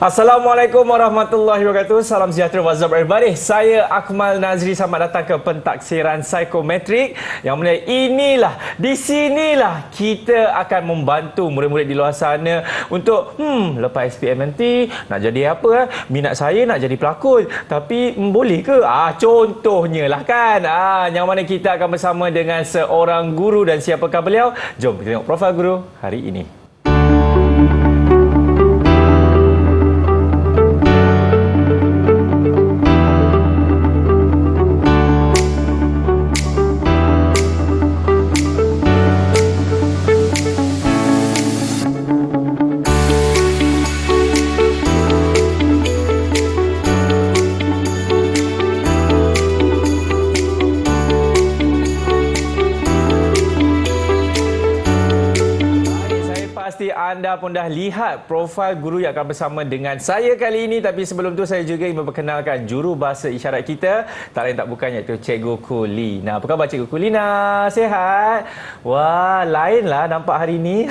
Assalamualaikum warahmatullahi wabarakatuh. Salam sejahtera, what's up everybody? Saya Akmal Nazri, selamat datang ke pentaksiran psikometrik. Yang mana di sinilah kita akan membantu murid-murid di luar sana untuk lepas SPM nanti nak jadi apa? Minat saya nak jadi pelakon. Tapi boleh ke? Contohnya lah kan. Yang mana kita akan bersama dengan seorang guru, dan siapakah beliau? Jom kita tengok profil guru hari ini. Anda pun dah lihat profil guru yang akan bersama dengan saya kali ini. Tapi sebelum tu saya juga ingin memperkenalkan juru bahasa isyarat kita. Tak lain tak bukan iaitu Cikgu Kulina. Apa khabar Cikgu Kulina? Sihat? Wah, lainlah nampak hari ini.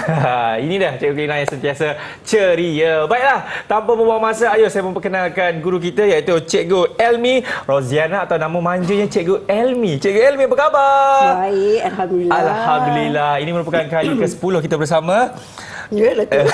Ini dah Cikgu Kulina yang sentiasa ceria. Baiklah, tanpa membuang masa, ayo saya memperkenalkan guru kita iaitu Cikgu Elmi Roziana, atau nama manjanya Cikgu Elmi. Cikgu Elmi, apa khabar? Baik, Alhamdulillah. Alhamdulillah. Ini merupakan kali ke-10 kita bersama. Ya, betul.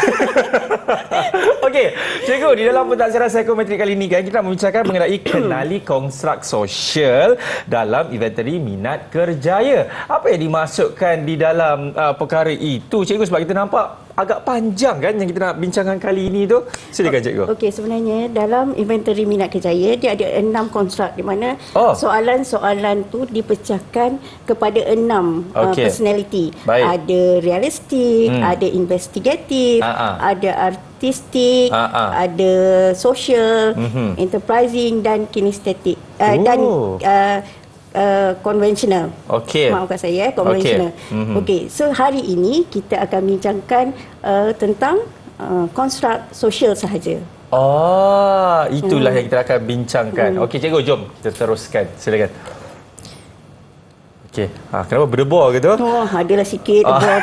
Okey, cikgu, di dalam pentaksiran psikometrik kali ini kan kita nak membicarakan mengenai kenali konstruk sosial dalam inventory minat kerjaya. Apa yang dimasukkan di dalam perkara itu, cikgu, sebab kita nampak agak panjang kan yang kita nak bincangkan kali ini tu. Silakan cikgu. Okey, sebenarnya dalam inventory minat kerjaya dia ada 6 konstruk di mana soalan-soalan tu dipecahkan kepada 6 personality. Baik. Ada realistik, ada investigatif, ada artistik, ada social, enterprising dan kinestetik. Dan konvensional. Okey. Maafkan saya, konvensional. Okey, so hari ini kita akan bincangkan tentang konstruk sosial sahaja. Itulah yang kita akan bincangkan. Okey, cikgu, jom kita teruskan. Silakan. Okey. Kenapa berdebar gitu? Adalah sikit debar.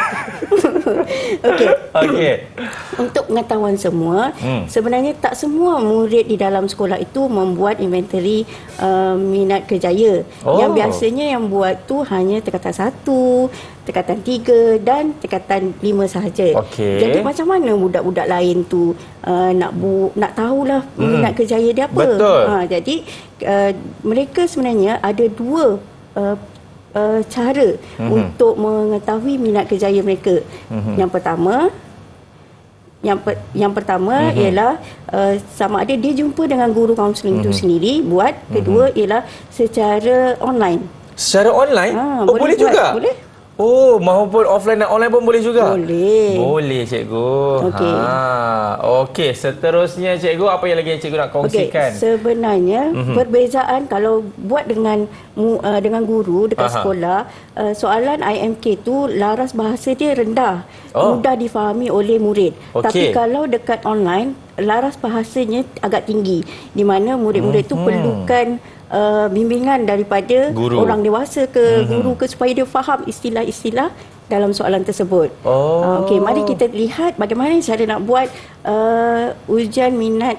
Okey. Untuk pengetahuan semua, sebenarnya tak semua murid di dalam sekolah itu membuat inventory minat kerjaya. Yang biasanya yang buat tu hanya tingkatan 1, tingkatan 3 dan tingkatan 5 sahaja. Jadi macam mana budak-budak lain tu nak tahulah minat kerjaya dia apa? Betul. Jadi mereka sebenarnya ada dua cara untuk mengetahui minat kerjaya mereka. Yang pertama ialah sama ada dia jumpa dengan guru kaunseling itu sendiri buat. Kedua ialah secara online. Secara online? Boleh juga? Boleh. Maupun offline dan online pun boleh juga? Boleh. Boleh, cikgu. Okey, seterusnya cikgu, apa yang lagi cikgu nak kongsikan? Sebenarnya perbezaan kalau buat dengan guru dekat sekolah, soalan IMK tu laras bahasa dia rendah, mudah difahami oleh murid. Tapi kalau dekat online, laras bahasanya agak tinggi, di mana murid-murid tu perlukan bimbingan daripada orang dewasa ke guru ke supaya dia faham istilah-istilah dalam soalan tersebut. Okey, mari kita lihat bagaimana cara nak buat ujian minat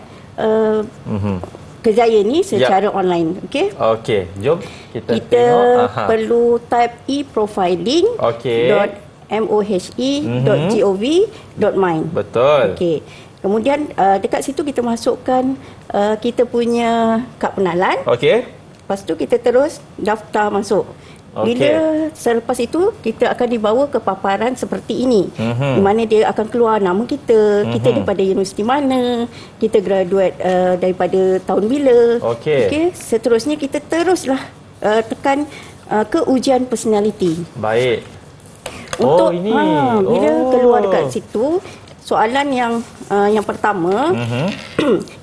kerjaya ni secara online. Okey. Okey, jom kita tengok. Perlu type e-profiling.mohe.gov.my. Betul. Okey. Kemudian dekat situ kita masukkan kita punya kad pengenalan. Okey. Lepas tu kita terus daftar masuk. Bila selepas itu kita akan dibawa ke paparan seperti ini. Di mana dia akan keluar nama kita, kita daripada universiti mana, kita graduate daripada tahun bila. Okey. Seterusnya kita teruslah tekan ke ujian personality. Baik. Untuk ini. Bila keluar dekat situ, soalan yang pertama,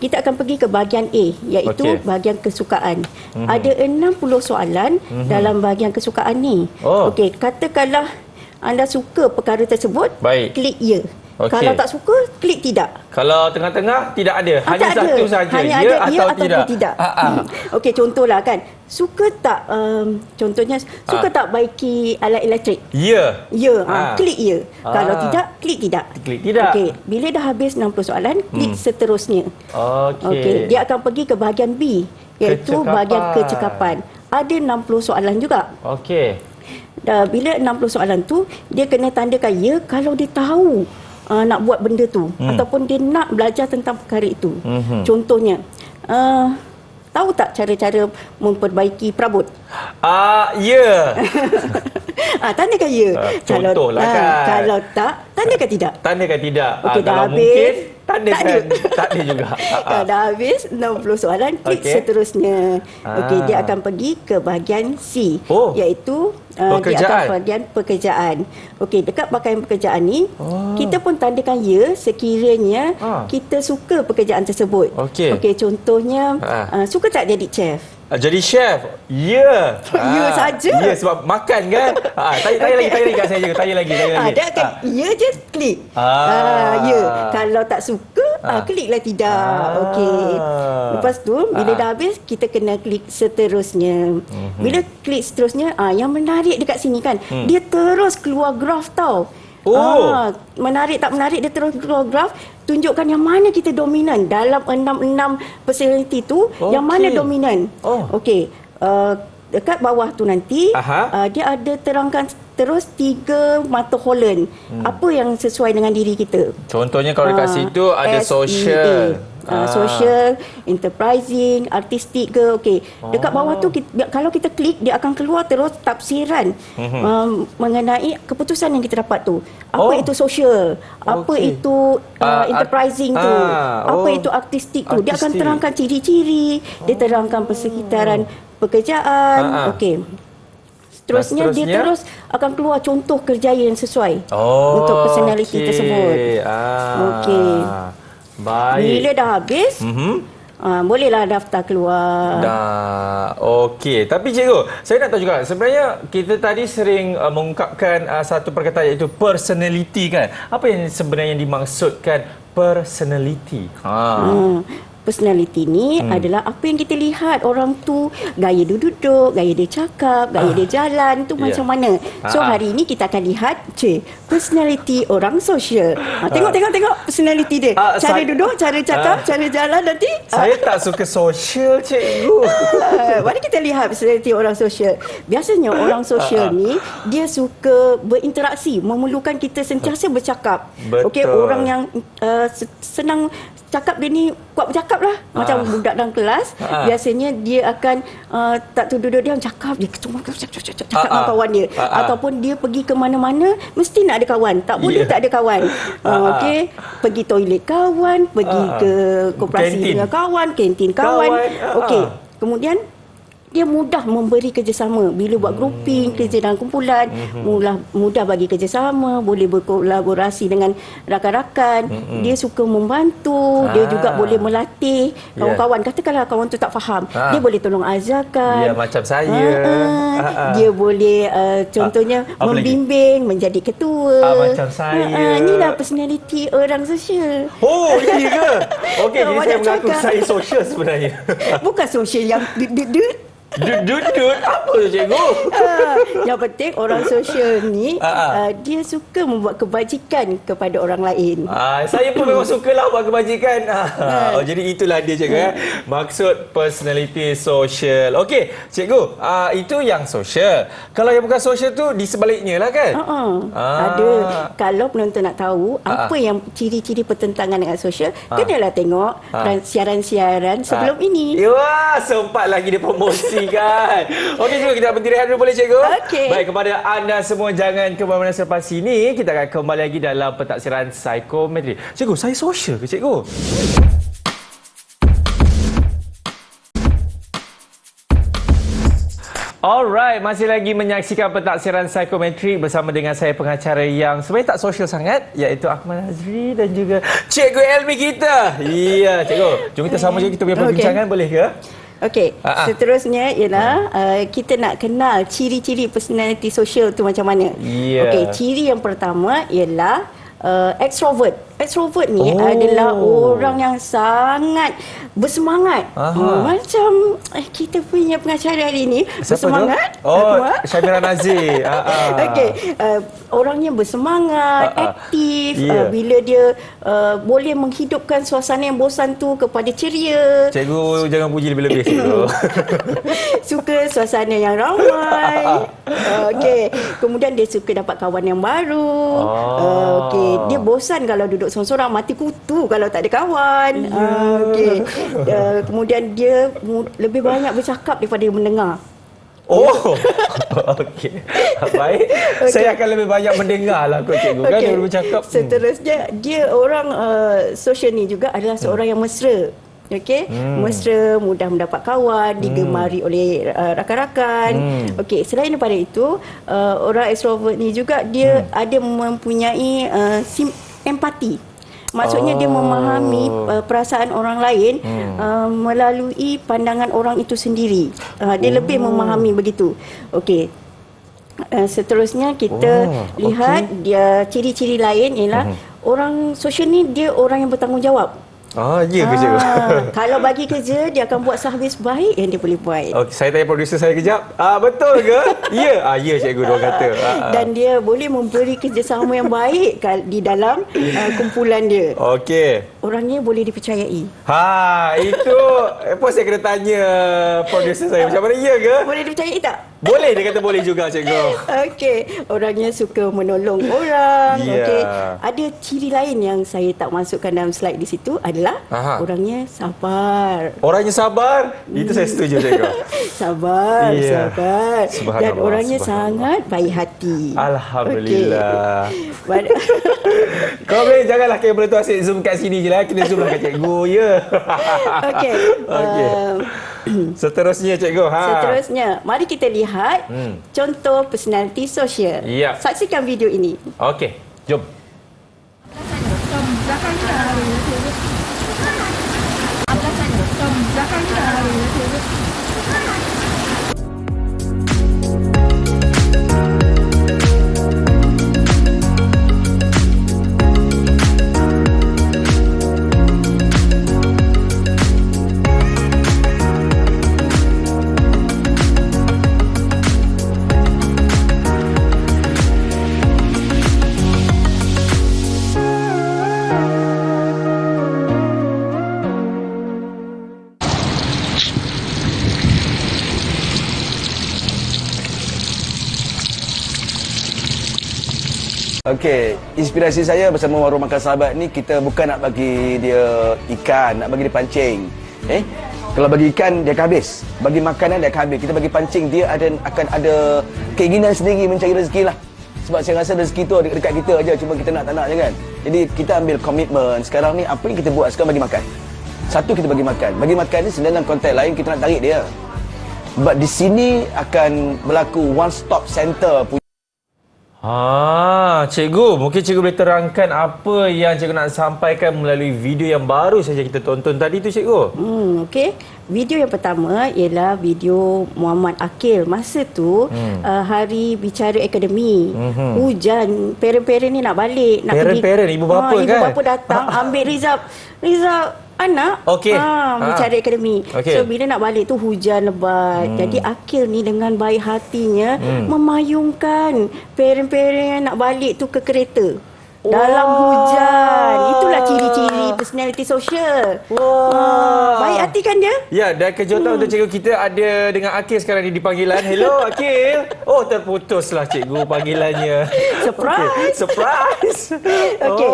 kita akan pergi ke bahagian A, iaitu bahagian kesukaan. Ada 60 soalan dalam bahagian kesukaan ni. Okey, katakanlah anda suka perkara tersebut, klik ya. Kalau tak suka, klik tidak. Kalau tengah-tengah, tidak ada. Hanya tak satu ada. saja. Hanya ya ada atau tidak. Okey, contohlah kan. suka tak contohnya suka tak baiki alat elektrik? Ya. Klik ya. Kalau tidak, klik tidak. Klik tidak. Okey, bila dah habis 60 soalan, klik seterusnya. Okey, dia akan pergi ke bahagian B, iaitu bahagian kecekapan. Ada 60 soalan juga. Okey. Bila 60 soalan tu, dia kena tandakan ya kalau dia tahu nak buat benda tu ataupun dia nak belajar tentang perkara itu. Contohnya, tahu tak cara-cara memperbaiki perabot? Ya. Tandakan ya. Contohlah kan. Kalau tak, tandakan tidak. Tandakan tidak. Okey, dah kalau habis. Mungkin, tandakan tak ada juga. Kalau dah habis 60 soalan, klik seterusnya. Okey, dia akan pergi ke bahagian C, iaitu dia akan bahagian pekerjaan. Okey, dekat bahagian pekerjaan ni, kita pun tandakan ya sekiranya kita suka pekerjaan tersebut. Okey, contohnya suka tak jadi chef? Jadi chef? Ya. Ya saja. Ya, sebab makan kan. Tanya lagi kat saya juga. Tanya lagi. Dia akan ya je klik. Ya. Kalau tak suka, kliklah tidak. Okey. Lepas tu, bila dah habis, kita kena klik seterusnya. Bila klik seterusnya, yang menarik dekat sini kan, dia terus keluar graf tau. Menarik tak menarik, dia terus keluar graf, tunjukkan yang mana kita dominan dalam 66 personality tu, yang mana dominan. Okey, dekat bawah tu nanti dia ada terangkan terus 3 mata Holland. Apa yang sesuai dengan diri kita. Contohnya kalau dekat situ ada social, social, enterprising, artistik ke. Okey, dekat bawah tu kalau kita klik, dia akan keluar terus tafsiran mengenai keputusan yang kita dapat tu. Apa itu social, apa itu enterprising tu, apa itu artistik tu. Dia akan terangkan ciri-ciri, dia terangkan persekitaran pekerjaan. Okey. Seterusnya dia terus akan keluar contoh kerjaya yang sesuai untuk personality tersebut. Okey. Baik. Bila dah habis, bolehlah daftar keluar. Okey. Tapi cikgu, saya nak tahu juga, sebenarnya kita tadi sering mengungkapkan satu perkataan iaitu personality kan. Apa yang sebenarnya dimaksudkan personality? Personality ni adalah apa yang kita lihat orang tu, gaya dia duduk, gaya dia cakap, gaya dia jalan tu macam mana. So hari ini kita akan lihat personality orang sosial. Tengok personality dia. Cara duduk, cara cakap, cara jalan nanti. Saya tak suka sosial, cikgu. Mari kita lihat personality orang sosial. Biasanya orang sosial ni dia suka berinteraksi, memerlukan kita sentiasa bercakap. Okey, orang yang senang cakap dia ni kuat bercakap lah. Macam budak dalam kelas, biasanya dia akan tak duduk dia cakap, dia cuma cakap dengan kawan dia. Ataupun dia pergi ke mana-mana, mesti nak ada kawan. Tak boleh tak ada kawan. Okey, pergi toilet kawan, pergi ke koperasi dengan kawan, kantin kawan. Okey, kemudian dia mudah memberi kerjasama. Bila buat grouping, kerja dalam kumpulan, mudah bagi kerjasama, boleh berkolaborasi dengan rakan-rakan. Dia suka membantu, dia juga boleh melatih kawan-kawan. Katakanlah kawan tu tak faham, dia boleh tolong ajarkan. Ya, macam saya. Dia boleh contohnya membimbing, menjadi ketua. Macam saya. Inilah personality orang sosial. Oh, iya ke? Okey, jadi saya mengaku saya sosial sebenarnya. Bukan sosial yang Dudut apa tu cikgu? Yang penting orang sosial ni dia suka membuat kebajikan kepada orang lain. Saya pun memang sukalah buat kebajikan. Jadi itulah dia cikgu. Maksud personality sosial. Okey, cikgu, itu yang sosial. Kalau yang bukan sosial tu di sebaliknya lah kan? Ada. Kalau penonton nak tahu apa yang ciri-ciri pertentangan dengan sosial, kenalah tengok siaran-siaran sebelum ini. Wah, sempat lagi dia promosi kan. Okey cikgu, kita berhenti rehat dulu boleh cikgu? Okey. Baik, kepada anda semua jangan ke mana-mana selepas ini. Kita akan kembali lagi dalam pentaksiran psikometri. Cikgu, saya sosial ke cikgu? Alright, masih lagi menyaksikan pentaksiran psikometrik bersama dengan saya pengacara yang sebenarnya tak sosial sangat, iaitu Akmal Nazri dan juga Cikgu Elmi kita. Ya, cikgu. Jom kita sama je kita punya perbincangan, boleh ke? Okey, seterusnya ialah kita nak kenal ciri-ciri personality sosial tu macam mana. Okey, ciri yang pertama ialah extrovert. extrovert ni adalah orang yang sangat bersemangat. Macam kita punya pengacara hari ni bersemangat. Syamira Nazir. Okey, orangnya bersemangat, aktif. Bila dia boleh menghidupkan suasana yang bosan tu kepada ceria. Cikgu jangan puji lebih-lebih, cikgu. Suka suasana yang ramai. Okey, kemudian dia suka dapat kawan yang baru. Okey, dia bosan kalau duduk seorang-seorang, mati kutu kalau tak ada kawan. Okey. Kemudian dia lebih banyak bercakap daripada mendengar. Okey. Baik. Saya akan lebih banyak mendengar lah kot, cikgu. Kan dia bercakap. Seterusnya, dia orang social ni juga adalah seorang yang mesra. Okey, mesra, mudah mendapat kawan, digemari oleh rakan-rakan. Okey, selain daripada itu, orang extrovert ni juga dia ada mempunyai empati. Maksudnya dia memahami perasaan orang lain melalui pandangan orang itu sendiri. Dia lebih memahami begitu. Okey. Seterusnya kita lihat dia ciri-ciri lain ialah orang sosial ni dia orang yang bertanggungjawab. Ya ke, cikgu? Kalau bagi kerja, dia akan buat sehabis baik yang dia boleh buat. Okey, saya tanya produser saya kejap. Betul ke? Ya. Ya, cikgu dia kata. Dan dia boleh memberi kerjasama yang baik di dalam kumpulan dia. Okey. Orangnya boleh dipercayai. Itu apa saya kena tanya produser saya macam mana, ya ke? Boleh dipercayai tak? Boleh, dia kata boleh juga, cikgu. Okey, orangnya suka menolong orang. Ya. Okey. Ada ciri lain yang saya tak masukkan dalam slide di situ adalah orangnya sabar. Orangnya sabar? Itu saya setuju, cikgu. Sabar. Dan orangnya sangat baik hati. Alhamdulillah. Okay. Kau boleh janganlah kamera tu asyik zoom kat sini je lah. Kena zoom lah kat cikgu, ya. Okey. Seterusnya, cikgu. Seterusnya, mari kita lihat contoh personality sosial. Ya. Saksikan video ini. Okey, jom. Okey, inspirasi saya bersama Warung Makan Sahabat ni, kita bukan nak bagi dia ikan, nak bagi dia pancing. Kalau bagi ikan dia akan habis, bagi makanan dia akan habis. Kita bagi pancing, dia akan ada keinginan sendiri mencari rezeki lah. Sebab saya rasa rezeki tu dekat kita aja, cuma kita nak tak nak je kan. Jadi kita ambil komitmen sekarang ni, apa yang kita buat sekarang bagi makan. Satu, kita bagi makan. Bagi makan ni sebenarnya dalam konteks lain kita nak tarik dia. But di sini akan berlaku one stop center. Cikgu, mungkin cikgu boleh terangkan apa yang cikgu nak sampaikan melalui video yang baru saja kita tonton tadi tu, cikgu. Okey. Video yang pertama ialah video Muhammad Akil. Masa tu hari bicara akademi. Hujan, parent-parent ni nak balik, nak parent ibu bapa kan. Ibu bapa datang ambil result anak bicara akademi. So bila nak balik tu hujan lebat. Jadi Akil ni dengan baik hatinya memayungkan parent-parent yang nak balik tu ke kereta. Dalam hujan. Itulah ciri-ciri personality sosial. Baik hati kan dia? Ya, dan kejutan untuk cikgu, kita ada dengan Akil sekarang ni di panggilan. Hello, Akil. Terputuslah cikgu panggilannya. Surprise. Okay. Surprise. Okey.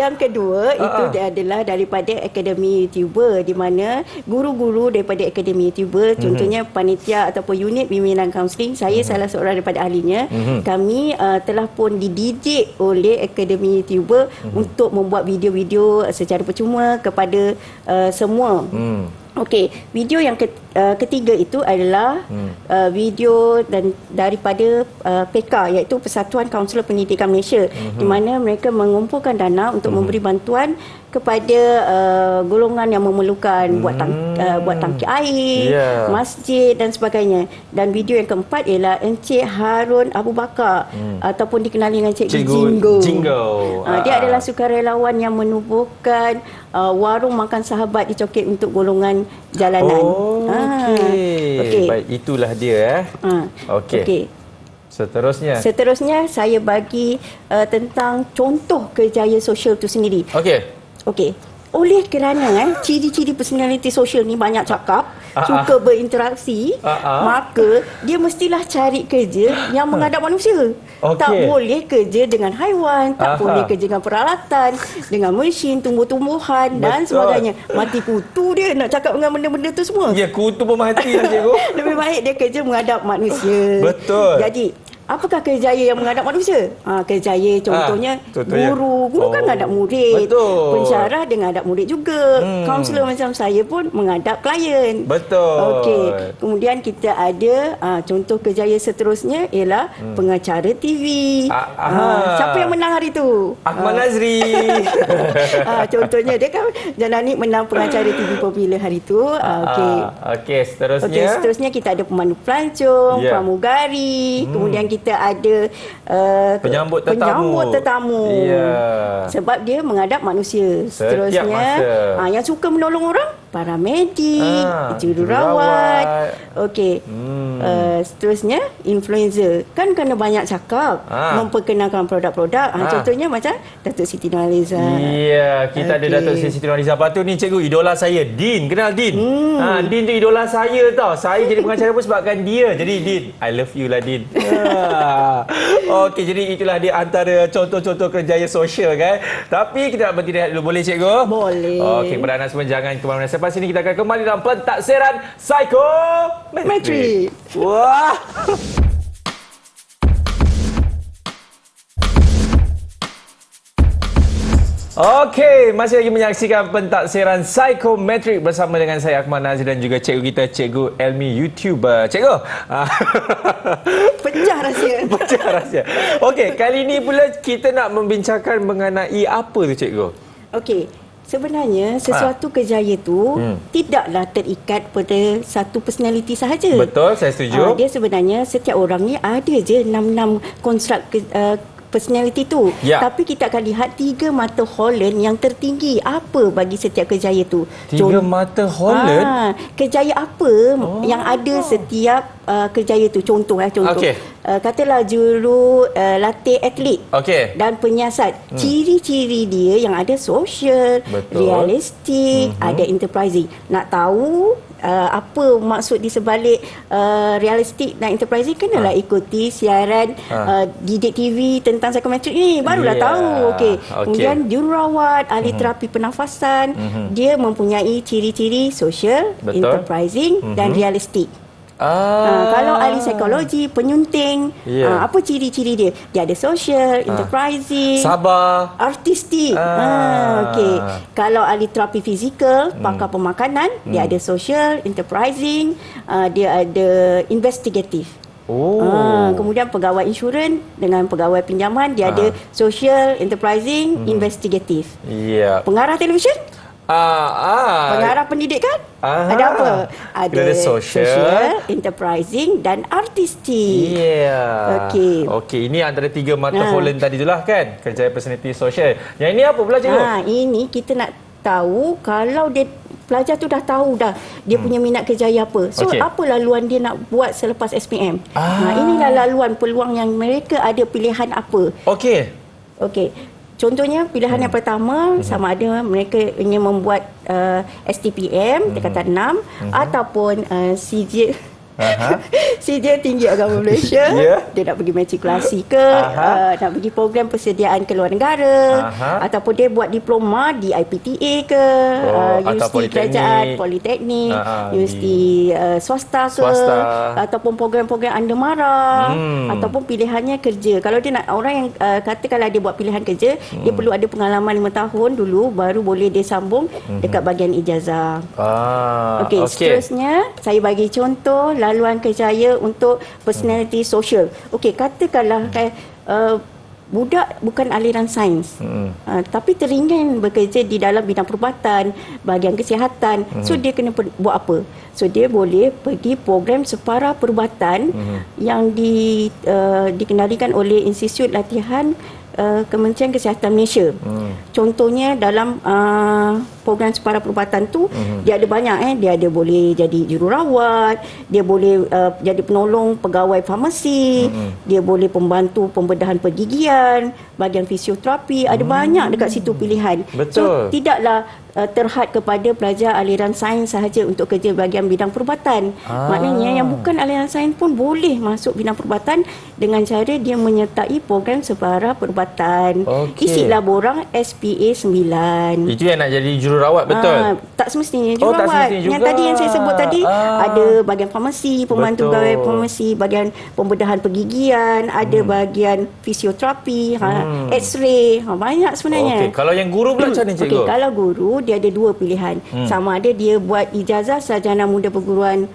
Yang kedua itu dia adalah daripada Akademi YouTuber, di mana guru-guru daripada Akademi YouTuber, contohnya panitia ataupun unit bimbingan kaunseling, saya salah seorang daripada ahlinya. Kami telah pun dididik oleh Akademi YouTuber untuk membuat video-video secara percuma kepada semua Okey, video yang ketiga itu adalah video daripada PK, iaitu Persatuan Kaunselor Pendidikan Malaysia, di mana mereka mengumpulkan dana untuk memberi bantuan kepada golongan yang memerlukan buat tangki air, masjid dan sebagainya. Dan video yang keempat ialah Encik Harun Abu Bakar ataupun dikenali dengan Cikgu Jingo. Dia adalah sukarelawan yang menubuhkan warung makan sahabat di Coket untuk golongan jalanan. Okey. Baik, itulah dia. Okey. Seterusnya saya bagi tentang contoh kerjaya sosial itu sendiri. Okey. Oleh kerana ciri-ciri personality sosial ni banyak cakap, suka berinteraksi, maka dia mestilah cari kerja yang menghadap manusia. Tak boleh kerja dengan haiwan, tak boleh kerja dengan peralatan, dengan mesin, tumbuh-tumbuhan dan sebagainya. Mati kutu dia nak cakap dengan benda-benda tu semua. Ya, kutu pun mati lah, cikgu. Lebih baik dia kerja menghadap manusia. Betul. Jadi, apakah kerjaya yang menghadap manusia? Kerjaya contohnya guru. Guru kan menghadap murid. Betul. Pensyarah dia menghadap murid juga. Kaunselor macam saya pun menghadap klien. Betul. Okey. Kemudian kita ada contoh kerjaya seterusnya ialah pengacara TV. Siapa yang menang hari tu? Akmal Nazri. Contohnya dia kan Janani menang pengacara TV popular hari tu. Okey, seterusnya. Seterusnya kita ada pemandu pelancong, pramugari, kemudian kita ada penyambut tetamu. Sebab dia menghadap manusia. Seterusnya yang suka menolong orang, paramedik, jururawat. Okey. Seterusnya influencer. Kan kena banyak cakap memperkenalkan produk-produk. Contohnya macam Datuk Siti Nurhaliza. Ya, kita ada Datuk Siti Nurhaliza. Lepas tu ni cikgu, idola saya Din. Kenal Din? Din tu idola saya tau. Saya jadi pengacara pun sebabkan dia. Jadi Din, I love you lah Din. Okey, jadi itulah dia antara contoh-contoh kerjaya sosial kan. Tapi kita nak berhenti rehat dulu, boleh cikgu? Boleh. Okey, kepada anda semua jangan ke mana-mana. Selepas ini kita akan kembali dalam pentaksiran Psikometrik. Wah. Okey, masih lagi menyaksikan pentaksiran Psikometrik bersama dengan saya Akmal Nazri dan juga cikgu kita, Cikgu Elmi, YouTuber. Cikgu. Pecah rahsia. Okey, kali ini pula kita nak membincangkan mengenai apa tu cikgu? Okey. Sebenarnya sesuatu kerjaya tu tidaklah terikat pada satu personality sahaja. Betul, saya setuju. Dia sebenarnya setiap orang ni ada je 6 konstruk personality tu. Tapi kita akan lihat 3 mata Holland yang tertinggi apa bagi setiap kerjaya tu. 3 mata Holland? Kerjaya apa yang ada setiap kerjaya tu. Contoh. Katalah juru latih atlet dan penyiasat. Ciri-ciri dia yang ada social, realistik, ada enterprising. Nak tahu apa maksud di sebalik realistik dan enterprising, kenalah ikuti siaran Didik TV tentang psikometrik ni, barulah tahu. Kemudian jururawat, ahli terapi pernafasan, dia mempunyai ciri-ciri social, enterprising dan realistik. Kalau ahli psikologi, penyunting, apa ciri-ciri dia? Dia ada social, enterprising, sabar, artistik. Kalau ahli terapi fizikal, pakar pemakanan, dia ada social, enterprising, dia ada investigatif. Kemudian pegawai insurans dengan pegawai pinjaman, dia ada social, enterprising, investigatif. Pengarah televisyen, pengarah pendidikan, ada apa? Ada social, enterprising dan artistik. Okey, ini antara 3 mata Holland tadi itulah kan, kerjaya personality social. Yang ini apa pula cikgu? Ini kita nak tahu kalau dia pelajar tu dah tahu dah dia punya minat kerjaya apa. So apa laluan dia nak buat selepas SPM. Inilah laluan peluang yang mereka ada pilihan apa. Okey. Contohnya pilihan yang pertama sama ada mereka ingin membuat STPM tingkatan 6 ataupun Si dia tinggi agama Malaysia, dia nak pergi matrikulasi ke, nak pergi program persediaan keluar negara, ataupun dia buat diploma di IPTA ke, universiti kerajaan, politeknik, universiti swasta ke, ataupun program-program Andamara, ataupun pilihannya kerja. Kalau dia nak orang yang katakanlah dia buat pilihan kerja, dia perlu ada pengalaman 5 tahun dulu baru boleh dia sambung dekat bahagian ijazah. Okey, seterusnya saya bagi contoh laluan kerjaya untuk personality social. Okey, katakanlah budak bukan aliran sains, tapi teringin bekerja di dalam bidang perubatan, bahagian kesihatan. So dia kena buat apa? So dia boleh pergi program separa perubatan yang dikendalikan oleh Institut Latihan Kementerian Kesihatan Malaysia. Contohnya dalam program separa perubatan tu dia ada banyak dia ada boleh jadi jururawat, dia boleh jadi penolong pegawai farmasi, dia boleh pembantu pembedahan pergigian, bahagian fisioterapi, ada banyak dekat situ pilihan. So tidaklah terhad kepada pelajar aliran sains sahaja untuk kerja bahagian bidang perubatan. Maknanya yang bukan aliran sains pun boleh masuk bidang perubatan dengan cara dia menyertai program separa perubatan. Isilah borang SPA 9. Itu yang nak jadi jururawat, betul? Tak semestinya jururawat. Tak semestinya juga. Yang tadi yang saya sebut tadi, ada bahagian farmasi, pembantu pegawai farmasi, bahagian pembedahan pergigian, ada bahagian fisioterapi, X-ray, banyak sebenarnya. Kalau yang guru pula macam mana, cikgu? Kalau guru dia ada 2 pilihan. Sama ada dia buat ijazah sarjana muda perguruan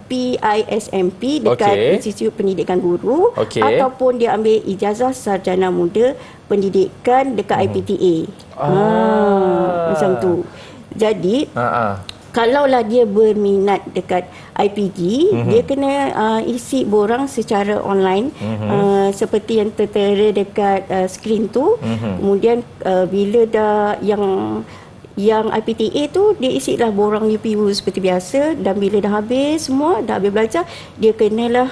PISMP dekat Institut Pendidikan Guru, ataupun dia ambil ijazah sarjana muda pendidikan dekat IPTA. Macam tu. Jadi kalaulah dia berminat dekat IPG, dia kena isi borang secara online, seperti yang tertera dekat skrin tu. Kemudian bila dah yang IPTA tu, dia isilah borang UPU seperti biasa, dan bila dah habis semua, dah habis belajar, dia kenalah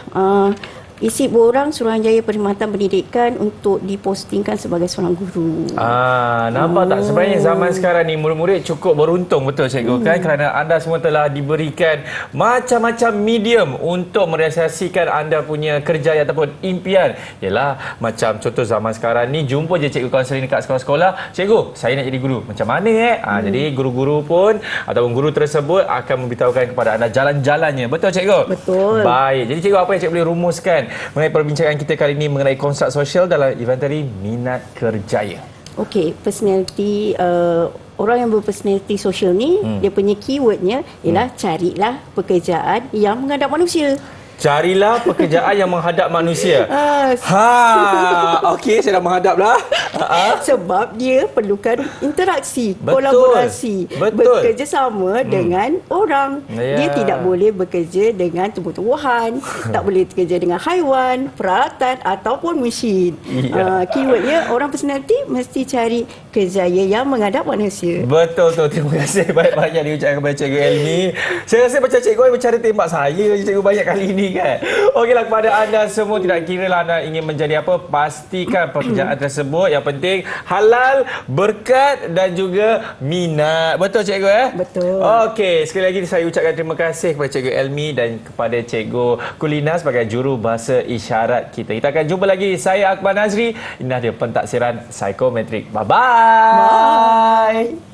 isi borang Suruhanjaya Perkhidmatan Pendidikan untuk dipostingkan sebagai seorang guru. Nampak tak? Sebenarnya zaman sekarang ni murid-murid cukup beruntung, betul cikgu kan? Kerana anda semua telah diberikan macam-macam medium untuk merealisasikan anda punya kerjaya ataupun impian. Yalah, macam contoh zaman sekarang ni, jumpa je cikgu kaunseling dekat sekolah-sekolah. Cikgu, saya nak jadi guru. Macam mana Jadi guru-guru pun ataupun guru tersebut akan memberitahukan kepada anda jalan-jalannya. Betul cikgu? Betul. Baik. Jadi cikgu, apa yang cikgu boleh rumuskan mengenai perbincangan kita kali ini mengenai konstruk sosial dalam inventari minat kerjaya? Okey, personality orang yang berpersonality sosial ni, dia punya keywordnya ialah carilah pekerjaan yang menghadap manusia. Carilah pekerjaan yang menghadap manusia. Okey, saya dah menghadap lah. Sebab dia perlukan interaksi, kolaborasi, bekerjasama dengan orang. Dia tidak boleh bekerja dengan tumbuh-tumbuhan, tak boleh bekerja dengan haiwan, peralatan ataupun mesin. Keywordnya orang personality mesti cari kerjaya yang menghadap manusia. Betul. Terima kasih banyak-banyak diucapkan kepada Cikgu Elmi. Saya rasa macam cikgu bercara tembak saya cikgu banyak kali ini kan. Okeylah, kepada anda semua, tidak kira lah anda ingin menjadi apa, pastikan pekerjaan tersebut yang penting halal, berkat dan juga minat. Betul cikgu Betul. Okey, sekali lagi saya ucapkan terima kasih kepada Cikgu Elmi dan kepada Cikgu Kulina sebagai juru bahasa isyarat kita. Kita akan jumpa lagi. Saya Akmal Nazri. Inilah dia pentaksiran psikometrik. Bye-bye. Bye.